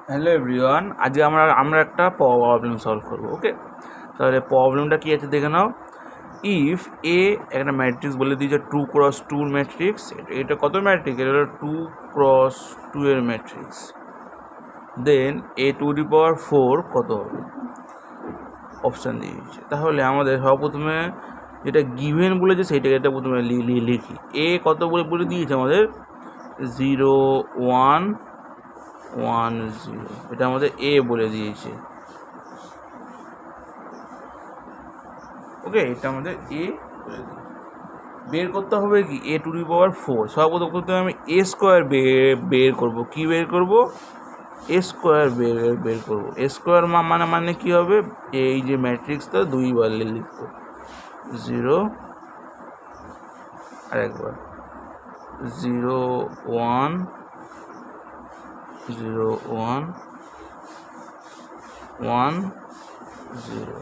Hello everyone, আজকে আমরা একটা প্রবলেম সলভ করবো। ওকে, তাহলে প্রবলেমটা কী আছে দেখে নাও। ইফ এ একটা ম্যাট্রিক্স বলে দিয়েছে 2x2 ম্যাট্রিক্স, এটা কত ম্যাট্রিক্স? এটা হলো 2x2 এর ম্যাট্রিক্স। দেন a⁴ কত হবে? অপশান দিয়েছে। তাহলে আমাদের সর্বপ্রথমে যেটা গিভেন বলেছে সেইটাকে এটা প্রথমে লিখি। এ কত বলে দিয়েছে আমাদের 0 1 1 0, এটা আমাদের এ বলে দিয়েছে। ওকে, এটা আমাদের এ বলে দিয়েছে। বের করতে হবে কি a⁴ সর্বপ্রথম আমি এ স্কোয়ার বের করবো। কি বের করবো? এ স্কোয়ার বের করবো। এ স্কোয়ার মানে কি হবে? এই যে ম্যাট্রিক্সটা দুইবার লিখবো, 0 আরেকবার 0 1 0 1 1 0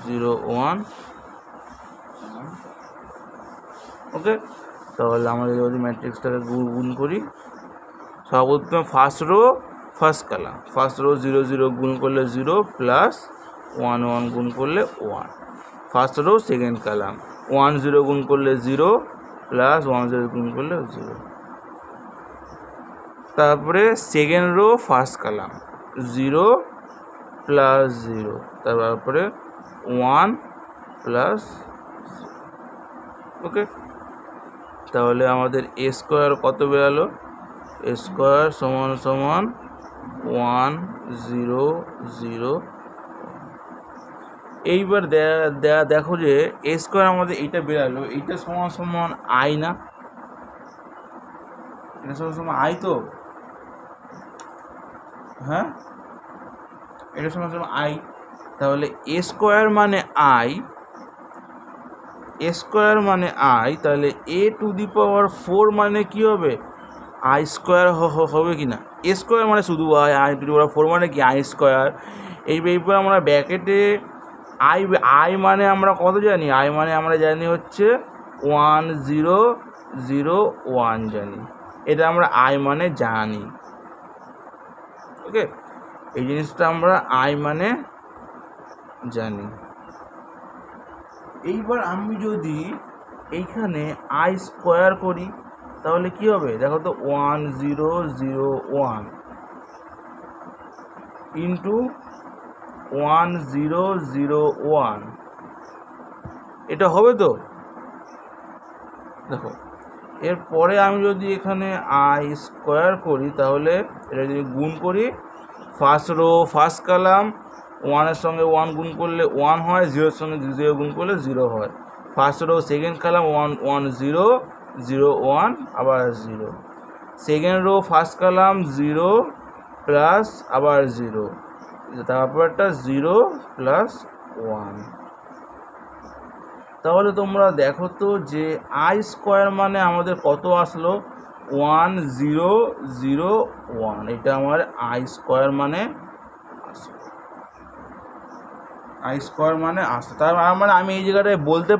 0 1। ওকে, তাহলে আমাদের যদি ম্যাট্রিক্সটাকে গুণ করি, সর্বপ্রথম first row first column, first row 0 0 গুণ করলে 0 প্লাস 1 1 গুণ করলে 1। ফার্স্ট রো সেকেন্ড কলাম 1 0 গুণ করলে 0 প্লাস 1 0 গুণ করলে 0। তারপরে second rho first column 0 plus 0, তারপরে 1 প্লাস। ওকে, তাহলে আমাদের এ স্কোয়ার কত বেরালো? এ স্কোয়ার সমান 1 0 0। এইবার দেখো যে এ স্কোয়ার আমাদের এইটা বেরালো, এইটা সমান আই না? এটা সমান আই তো? হ্যাঁ, এটা সমান আই। তাহলে এ স্কোয়ার মানে আই, এ স্কোয়ার মানে আই, তাহলে a⁴ মানে কি হবে? আই স্কোয়ার হবে কি না? এ স্কোয়ার মানে শুধু আই⁴ মানে কি? I square. এইবার আমরা ব্র্যাকেটে আই মানে আমরা কত জানি? আই মানে আমরা জানি হচ্ছে 1 0 0 1 জানি। এটা আমরা আই মানে জানি। ওকে, এই জিনিসটা আমরা আই মানে জানি। এইবার আমি যদি এইখানে আই স্কোয়ার করি তাহলে কি হবে? দেখো তো, 1 0 0 1 ইন্টু 1 0 0 1, এটা হবে তো? দেখো, এরপরে আমি যদি এখানে আই স্কোয়ার করি তাহলে এটা যদি গুণ করি, ফার্স্ট রো ফার্স্ট কলাম 1-এর সঙ্গে 1 গুণ করলে 1 হয়, 0-এর সঙ্গে 0 গুণ করলে 0 হয়। ফার্স্ট রো সেকেন্ড কলাম 1 1 0 0 1 আবার 0। Second rho first column 0 plus আবার 0, তারপরটা 0 প্লাস 1। তাহলে তোমরা দেখো তো যে আই স্কোয়ার মানে আমাদের কত আসলো? 1 0 0 1, এটা আমার আই স্কোয়ার মানে আই স্কোয়ার মানে আসতো। তার মানে আমি এই জায়গাটায় বলতে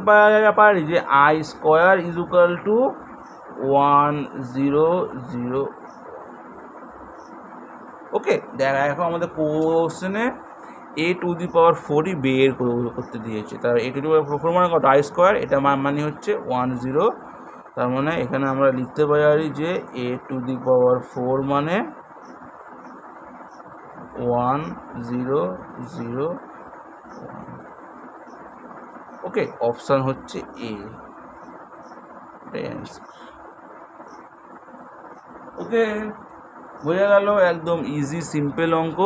পারি যে I square is equal to 1 0 0। ওকে, দেখো আমাদের কোশ্চেনে a⁴ বের করতে দিয়েছে। তার a⁴ মানে কত? আই স্কোয়ার, এটা মানে হচ্ছে 1 0। তার মানে এখানে আমরা লিখতে পারি যে a⁴ মানে 1 0 0 1। ওকে, অপশান হচ্ছে এ। ওকে, বোঝা গেল, একদম ইজি সিম্পল অঙ্ক,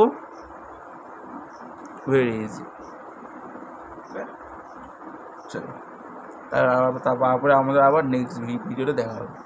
ভেরি ইজি। চলো, তারপরে আমাদের আবার নেক্সট ভিডিওতে দেখা হবে।